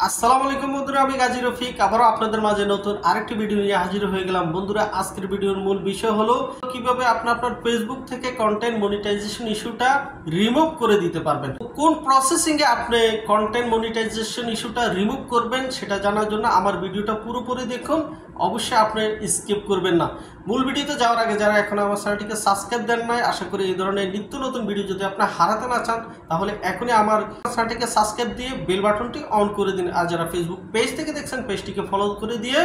আসসালামু আলাইকুম বন্ধুরা, আমি গাজী রফিক আবারও আপনাদের মাঝে নতুন আরেকটি ভিডিও নিয়ে হাজির হয়ে গেলাম। বন্ধুরা, আজকের ভিডিওর মূল বিষয় হলো কিভাবে আপনি আপনার ফেসবুক থেকে কন্টেন্ট মনিটাইজেশন ইস্যুটা রিমুভ করে দিতে পারবেন। কোন প্রসেসিং এ আপনি কন্টেন্ট মনিটাইজেশন ইস্যুটা রিমুভ করবেন সেটা জানার জন্য আমার ভিডিওটা পুরোপুরি দেখুন, অবশ্যই আপনি স্কিপ করবেন না। মূল ভিডিওতে যাওয়ার আগে যারা এখন আমার চ্যানেলটিকে সাবস্ক্রাইব দেন নাই, আশা করি এই ধরনের নিত্য নতুন ভিডিও যদি আপনি হারাতে না চান তাহলে এখনই আমার চ্যানেলটিকে সাবস্ক্রাইব দিয়ে বেল বাটনটি অন করে দিন। আর যারা ফেসবুক পেজ থেকে দেখছেন পেজটিকে ফলো করে দিয়ে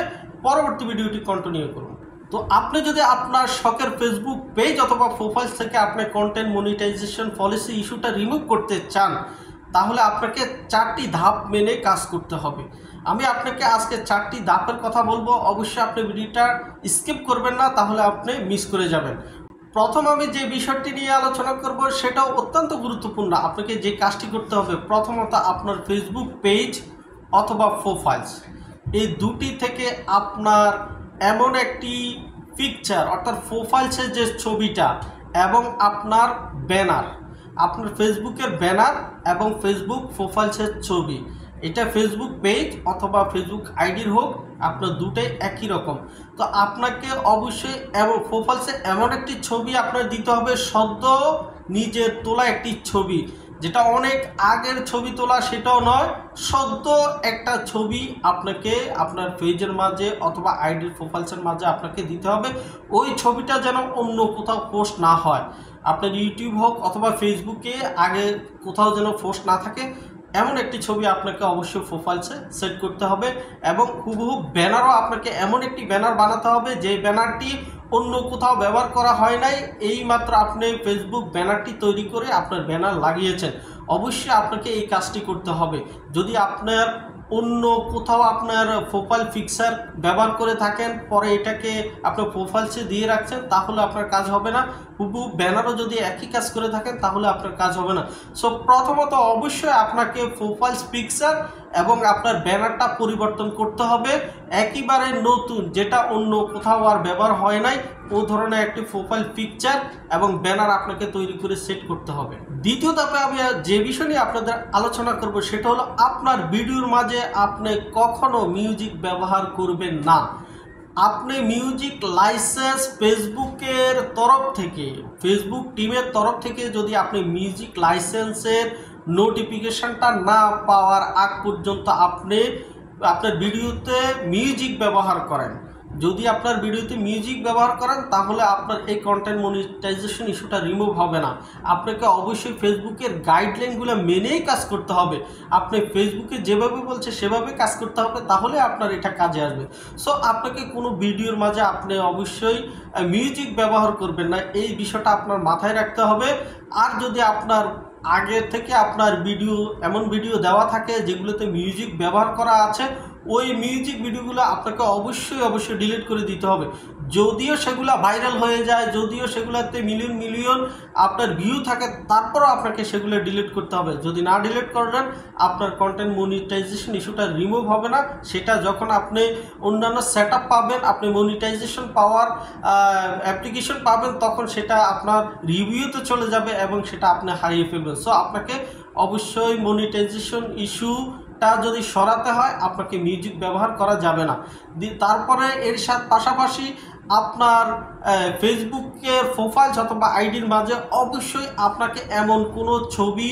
পরবর্তী ভিডিওটি কন্টিনিউ করুন। তো আপনি যদি আপনার শখের ফেসবুক পেজ অথবা প্রোফাইল থেকে আপনি কন্টেন্ট মনিটাইজেশন পলিসি ইস্যুটা রিমুভ করতে চান তাহলে আপনাকে 4টি ধাপ মেনে কাজ করতে হবে। আমি আপনাকে আজকে 4টি ধাপের কথা বলবো, অবশ্যই আপনি ভিডিওটা স্কিপ করবেন না, তাহলে আপনি মিস করে যাবেন। প্রথম আমি যে বিষয়টি নিয়ে আলোচনা করব সেটাও অত্যন্ত গুরুত্বপূর্ণ। আপনাকে যে কাজটি করতে হবে, প্রথমত আপনার ফেসবুক পেজ অথবা প্রোফাইলস এই দুটি থেকে আপনার এমন একটি পিকচার অর্থাৎ প্রোফাইলসের যে ছবিটা এবং আপনার ব্যানার, আপনার ফেসবুকের ব্যানার এবং ফেসবুক প্রোফাইলসের ছবি, এটা ফেসবুক পেজ অথবা ফেসবুক আইডির হোক, আপনার দুটোই একই রকম। তো আপনাকে অবশ্যই প্রোফাইলসে এমন একটি ছবি আপনার দিতে হবে, সদ্য নিজের তোলা একটি ছবি, যেটা অনেক আগের ছবি তোলা সেটাও নয়, সদ্য একটা ছবি আপনাকে আপনার পেজের মাঝে অথবা আইডির প্রোফাইলসের মাঝে আপনাকে দিতে হবে। ওই ছবিটা যেন অন্য কোথাও পোস্ট না হয়, আপনার ইউটিউব হোক অথবা ফেসবুকে আগে কোথাও যেন পোস্ট না থাকে, এমন একটি ছবি আপনাকে অবশ্যই প্রোফাইলসে সেট করতে হবে। এবং হুবহু ব্যানারও আপনাকে এমন একটি ব্যানার বানাতে হবে যে ব্যানারটি অন্য কোথাও ব্যবহার করা হয় নাই, এইমাত্র আপনি ফেসবুক ব্যানারটি তৈরি করে আপনার ব্যানার লাগিয়েছেন। অবশ্যই আপনাকে এই কাজটি করতে হবে। যদি আপনার অন্য কোথাও আপনার প্রোফাইল পিকচার ব্যবহার করে থাকেন, পরে এটাকে আপনার প্রোফাইলসে দিয়ে রাখছেন, তাহলে আপনার কাজ হবে না। হুবহু ব্যানারও যদি একই কাজ করে থাকেন তাহলে আপনার কাজ হবে না। সো প্রথমত অবশ্যই আপনাকে প্রোফাইলস পিকচার এবং আপনার ব্যানারটা পরিবর্তন করতে হবে, একেবারে নতুন, যেটা অন্য কোথাও আর ব্যবহার হয় নাই, ও ধরনের একটি প্রোফাইল পিকচার এবং ব্যানার আপনাকে তৈরি করে সেট করতে হবে। দ্বিতীয় ধাপে আমি যে বিষয় নিয়ে আপনাদের আলোচনা করব সেটা হলো আপনার ভিডিওর মাঝে আপনি কখনো মিউজিক ব্যবহার করবেন না। আপনি মিউজিক লাইসেন্স ফেসবুকের তরফ থেকে, ফেসবুক টিমের তরফ থেকে যদি আপনি মিউজিক লাইসেন্সের নোটিফিকেশনটা না পাওয়ার আগ পর্যন্ত আপনি আপনার ভিডিওতে মিউজিক ব্যবহার করেন, যদি আপনার ভিডিওতে মিউজিক ব্যবহার করেন তাহলে আপনার এই কন্টেন্ট মনিটাইজেশন ইস্যুটা রিমুভ হবে না। আপনাকে অবশ্যই ফেসবুকের গাইডলাইনগুলো মেনেই কাজ করতে হবে। আপনি ফেসবুকে যেভাবে বলছে সেভাবে কাজ করতে হবে, তাহলে আপনার এটা কাজে আসবে। সো আপনাকে কোনো ভিডিওর মাঝে আপনি অবশ্যই মিউজিক ব্যবহার করবেন না, এই বিষয়টা আপনার মাথায় রাখতে হবে। আর যদি আপনার আগে থেকে আপনার ভিডিও এমন ভিডিও দেওয়া থাকে যেগুলোতে মিউজিক ব্যবহার করা আছে, ওই মিউজিক ভিডিওগুলো আপনাকে অবশ্যই ডিলিট করে দিতে হবে। যদিও সেগুলো ভাইরাল হয়ে যায়, যদিও সেগুলোতে মিলিয়ন মিলিয়ন আপনার ভিউ থাকে, তারপরও আপনাকে সেগুলো ডিলিট করতে হবে। যদি না ডিলিট করেন আপনার কন্টেন্ট মনিটাইজেশন ইস্যুটা রিমুভ হবে না। সেটা যখন আপনি অন্যান্য সেট আপ পাবেন, আপনি মনিটাইজেশন পাওয়ার অ্যাপ্লিকেশন পাবেন, তখন সেটা আপনার রিভিউতে চলে যাবে এবং সেটা আপনি হারিয়ে ফেলবেন। সো আপনাকে অবশ্যই মনিটাইজেশন ইস্যুটা যদি সরাতে হয় আপনাকে মিউজিক ব্যবহার করা যাবে না। তারপরে এর সাথে পাশাপাশি আপনার ফেসবুকের প্রোফাইল অথবা আইডির মাঝে অবশ্যই আপনাকে এমন কোনো ছবি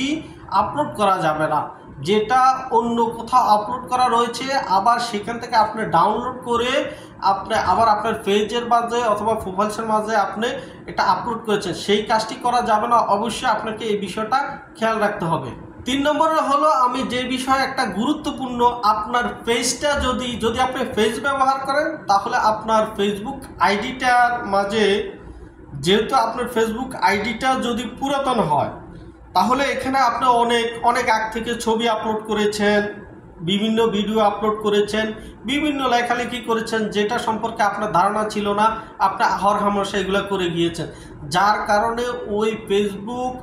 আপলোড করা যাবে না যেটা অন্য কোথাও আপলোড করা রয়েছে, আবার সেখান থেকে আপনি ডাউনলোড করে আপনি আবার আপনার পেজের মাঝে অথবা প্রোফাইলসের মাঝে আপনি এটা আপলোড করেছেন, সেই কাজটি করা যাবে না। অবশ্যই আপনাকে এই বিষয়টা খেয়াল রাখতে হবে। 3 নম্বরে হলো আমি যে বিষয় একটা গুরুত্বপূর্ণ, আপনার পেজটা যদি আপনি পেজ ব্যবহার করেন তাহলে আপনার ফেসবুক আইডিটার মাঝে, যেহেতু আপনার ফেসবুক আইডিটা যদি পুরাতন হয় তাহলে এখানে আপনি অনেক আগ থেকে ছবি আপলোড করেছেন, বিভিন্ন ভিডিও আপলোড করেছেন, বিভিন্ন লেখালেখি করেছেন, যেটা সম্পর্কে আপনার ধারণা ছিল না, আপনি হরহামেশা এগুলো করে গিয়েছেন, যার কারণে ওই ফেসবুক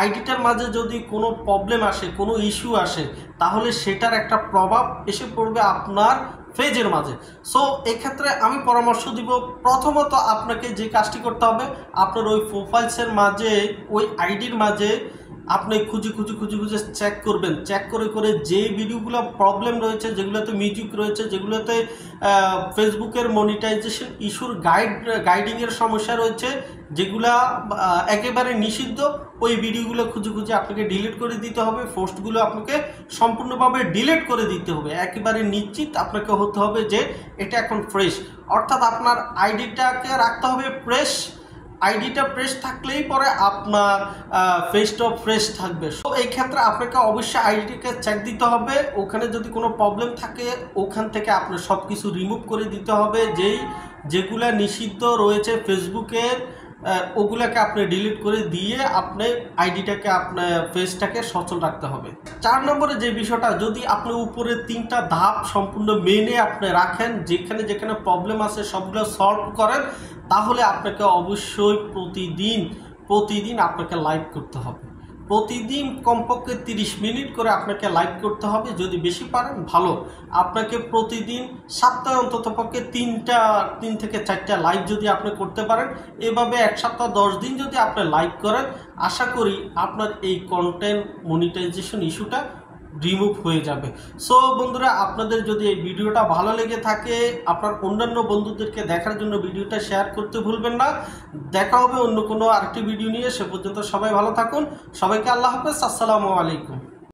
আইডিটার মাঝে যদি কোনো প্রবলেম আসে, কোনো ইস্যু আসে, তাহলে সেটার একটা প্রভাব এসে পড়বে আপনার পেজের মাঝে। সো এক্ষেত্রে আমি পরামর্শ দিব, প্রথমত আপনাকে যে কাজটি করতে হবে, আপনার ওই প্রোফাইলসের মাঝে, ওই আইডির মাঝে আপনি খুঁজে চেক করবেন, চেক করে যে ভিডিওগুলো প্রবলেম রয়েছে, যেগুলোতে মিউজিক রয়েছে, যেগুলোতে ফেসবুকের মনিটাইজেশন ইস্যুর গাইডিংয়ের সমস্যা রয়েছে, যেগুলা একেবারে নিষিদ্ধ, ওই ভিডিওগুলো খুঁজে আপনাকে ডিলিট করে দিতে হবে। পোস্টগুলো আপনাকে সম্পূর্ণভাবে ডিলিট করে দিতে হবে। একেবারে নিশ্চিত আপনাকে হতে হবে যে এটা এখন ফ্রেশ, অর্থাৎ আপনার আইডিটাকে রাখতে হবে ফ্রেশ। আইডিটা ফ্রেশ থাকলেই পরে আপনার ফেসটাও ফ্রেশ থাকবে। সো এই ক্ষেত্রে আপনাকে অবশ্যই আইডিটাকে চেক দিতে হবে। ওখানে যদি কোনো প্রবলেম থাকে ওখান থেকে আপনার সব কিছু রিমুভ করে দিতে হবে। যেগুলা নিষিদ্ধ রয়েছে ফেসবুকের ওগুলাকে আপনি ডিলিট করে দিয়ে আপনি আইডিটাকে আপনার ফেসটাকে সচল রাখতে হবে। 4 নম্বরে যে বিষয়টা, যদি আপনি উপরে 3টা ধাপ সম্পূর্ণ মেনে আপনি রাখেন, যেখানে প্রবলেম আছে সবগুলো সলভ করেন, তাহলে আপনাকে অবশ্যই প্রতিদিন আপনাকে লাইভ করতে হবে। প্রতিদিন কমপক্ষে 30 মিনিট করে আপনাকে লাইভ করতে হবে। যদি বেশি পারেন ভালো, আপনাকে প্রতিদিন সপ্তাহে অন্ততপক্ষে 3 থেকে 4টা লাইভ যদি আপনি করতে পারেন, এভাবে 1 সপ্তাহ 10 দিন যদি আপনি লাইভ করেন, আশা করি আপনার এই কন্টেন্ট মনিটাইজেশন ইস্যুটা রিমুভ হয়ে যাবে। সো বন্ধুরা, আপনাদের যদি এই ভিডিওটা ভালো লেগে থাকে, আপনার অন্যান্য বন্ধুদেরকে দেখার জন্য ভিডিওটা শেয়ার করতে ভুলবেন না। দেখা হবে অন্য কোনো আরেকটি ভিডিও নিয়ে। সে পর্যন্ত সবাই ভালো থাকুন। সবাইকে আল্লাহ হাফেজ। আসসালামু আলাইকুম।